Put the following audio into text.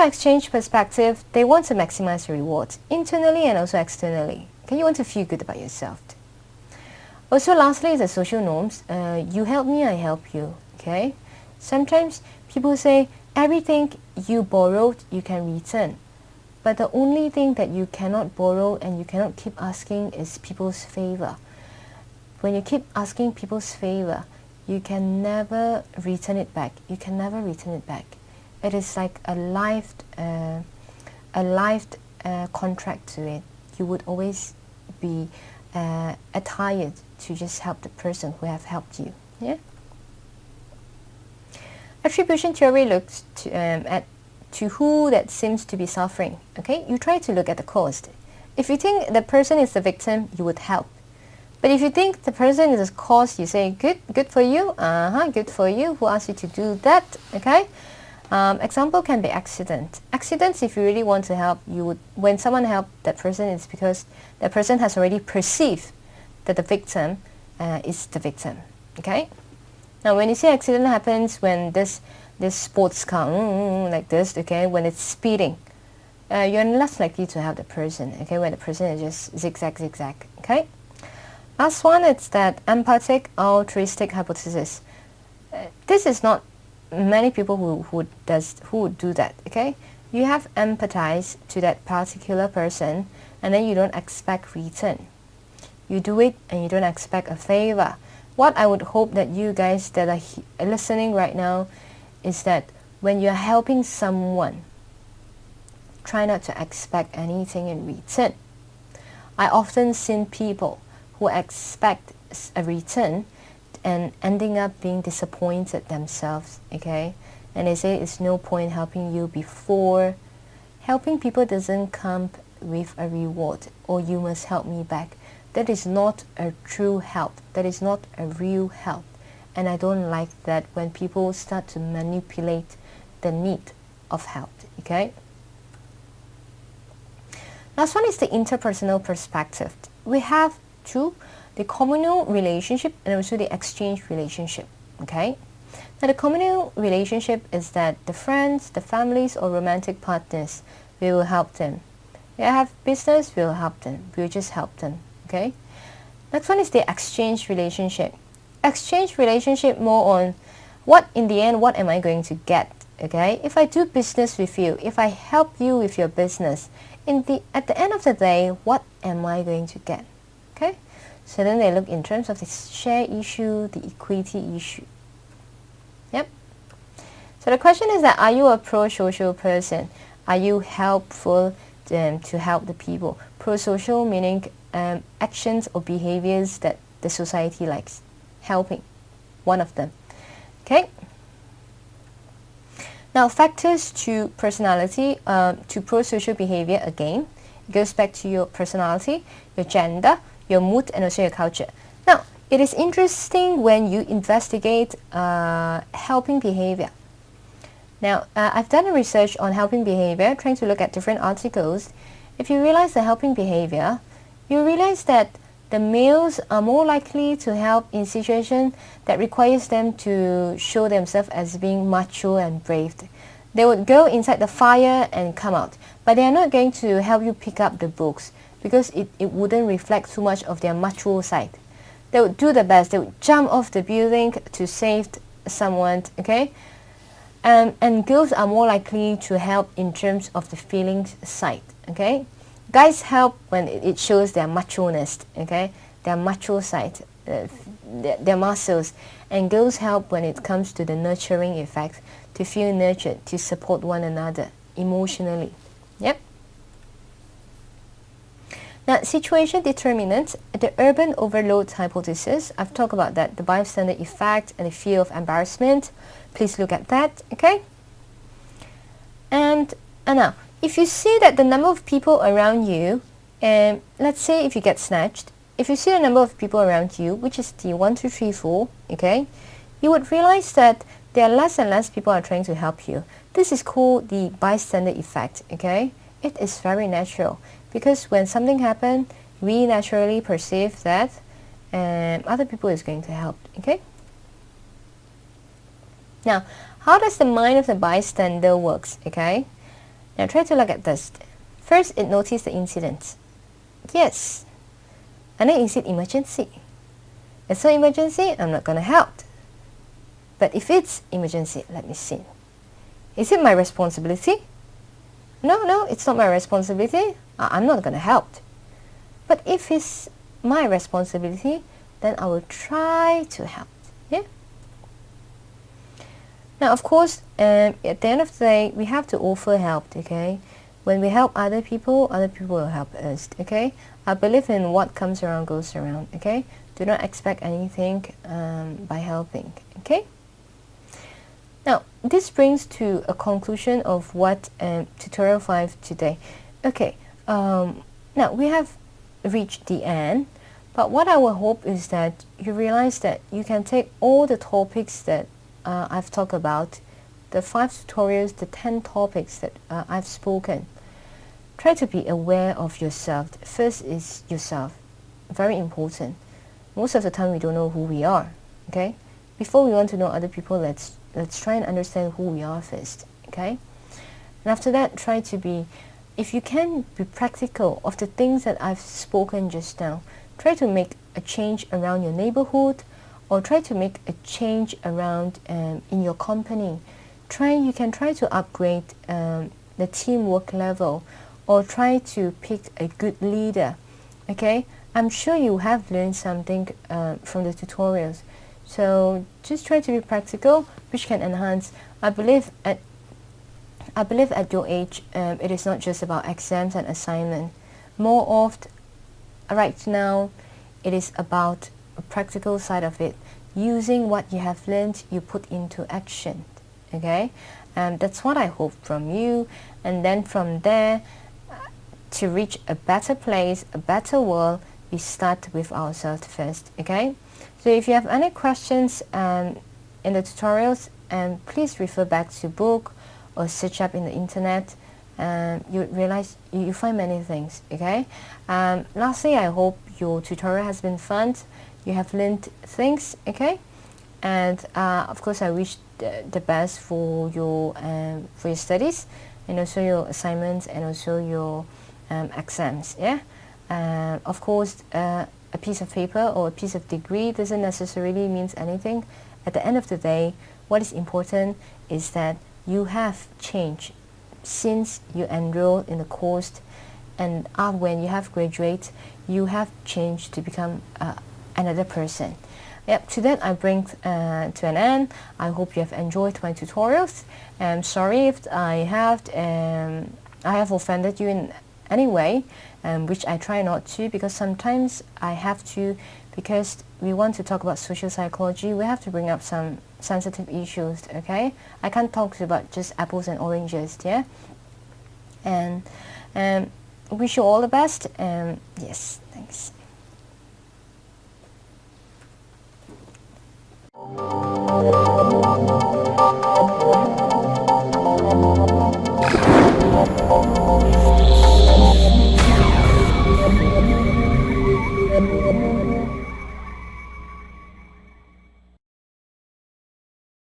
exchange perspective, they want to maximize the reward, internally and also externally. Okay, you want to feel good about yourself. Also, lastly, is the social norms. You help me, I help you. Okay, sometimes people say everything you borrowed, you can return. But the only thing that you cannot borrow and you cannot keep asking is people's favor. When you keep asking people's favor, you can never return it back. You can never return it back. It is like a life contract to it. You would always be attired to just help the person who have helped you. Yeah. Attribution theory looks to who that seems to be suffering. Okay, you try to look at the cause. If you think the person is the victim, you would help. But if you think the person is the cause, you say, good for you. Good for you. Who asked you to do that? Okay. Example can be accident. Accidents, if you really want to help, you would. When someone help that person, it's because that person has already perceived that the victim is the victim. Okay. Now, when you see accident happens when this sports car like this, okay, when it's speeding, you're less likely to help the person. Okay, when the person is just zigzag. Okay. Last one, it's that empathic altruistic hypothesis. This is not many people who would do that. Okay, you have empathized to that particular person, and then you don't expect return. You do it, and you don't expect a favor. What I would hope that you guys that are listening right now is that when you're helping someone, try not to expect anything in return. I often seen people who expect a return and ending up being disappointed themselves, okay? And they say it's no point helping you before. Helping people doesn't come with a reward, or you must help me back. That is not a true help. That is not a real help. And I don't like that when people start to manipulate the need of help, okay? Last one is the interpersonal perspective. We have two, the communal relationship and also the exchange relationship, okay? Now the communal relationship is that the friends, the families or romantic partners, we will help them. They have business, we will help them. We will just help them, okay? Next one is the exchange relationship. Exchange relationship more on what in the end, what am I going to get, okay? If I do business with you, if I help you with your business, at the end of the day, what am I going to get, okay? So then they look in terms of the share issue, the equity issue. Yep. So the question is that, are you a pro-social person? Are you helpful to help the people? Pro-social meaning actions or behaviors that the society likes. Helping, one of them. Okay. Now factors to personality, to pro-social behavior again, it goes back to your personality, your gender, your mood and also your culture. Now, it is interesting when you investigate helping behavior. Now, I've done a research on helping behavior, trying to look at different articles. If you realize the helping behavior, you realize that the males are more likely to help in situations that requires them to show themselves as being macho and brave. They would go inside the fire and come out, but they are not going to help you pick up the books because it wouldn't reflect too much of their macho side. They would do the best. They would jump off the building to save someone, okay? And girls are more likely to help in terms of the feelings side, okay? Guys help when it shows their macho-ness, okay? Their macho side, their muscles. And girls help when it comes to the nurturing effect, to feel nurtured, to support one another emotionally. Yep. Now, situation determinant, the urban overload hypothesis. I've talked about that, the bystander effect and the fear of embarrassment. Please look at that, okay? And now, if you see that the number of people around you, let's say if you get snatched, if you see the number of people around you, which is the 1, 2, 3, 4, okay, you would realize that there are less and less people are trying to help you. This is called the bystander effect, okay? It is very natural because when something happens, we naturally perceive that other people is going to help, okay? Now, how does the mind of the bystander works, okay? Now try to look at this. First, it noticed the incident. Yes. And then is it emergency? It's not emergency, I'm not going to help. But if it's emergency, let me see. Is it my responsibility? No, it's not my responsibility. I'm not going to help. But if it's my responsibility, then I will try to help. Yeah. Now, of course, at the end of the day, we have to offer help. Okay. When we help other people will help us. Okay. I believe in what comes around goes around. Okay. Do not expect anything by helping. Okay. Now, this brings to a conclusion of what tutorial 5 today. Okay, now we have reached the end, but what I will hope is that you realize that you can take all the topics that I've talked about, the 5 tutorials, the 10 topics that I've spoken. Try to be aware of yourself. First is yourself, very important. Most of the time we don't know who we are, okay? Before we want to know other people, let's try and understand who we are first, okay? And after that, try to be, if you can be practical of the things that I've spoken just now, try to make a change around your neighborhood, or try to make a change around in your company. You can try to upgrade the teamwork level, or try to pick a good leader, okay? I'm sure you have learned something from the tutorials. So just try to be practical, which can enhance. I believe at your age, it is not just about exams and assignment. More often, right now, it is about a practical side of it. Using what you have learned, you put into action. Okay, and that's what I hope from you. And then from there, to reach a better place, a better world, we start with ourselves first. Okay. So if you have any questions in the tutorials, please refer back to book or search up in the internet. You realize you find many things. Okay. Lastly, I hope your tutorial has been fun. You have learned things. Okay. And of course, I wish the best for your studies, and also your assignments, and also your exams. Yeah. Of course. A piece of paper or a piece of degree doesn't necessarily mean anything. At the end of the day, what is important is that you have changed since you enrolled in the course, and when you have graduated, you have changed to become another person. Yep, to that I bring to an end. I hope you have enjoyed my tutorials. Sorry if I have offended you in any way, which I try not to, because sometimes I have to, because we want to talk about social psychology, we have to bring up some sensitive issues, okay? I can't talk about just apples and oranges, yeah? And wish you all the best, yes, thanks.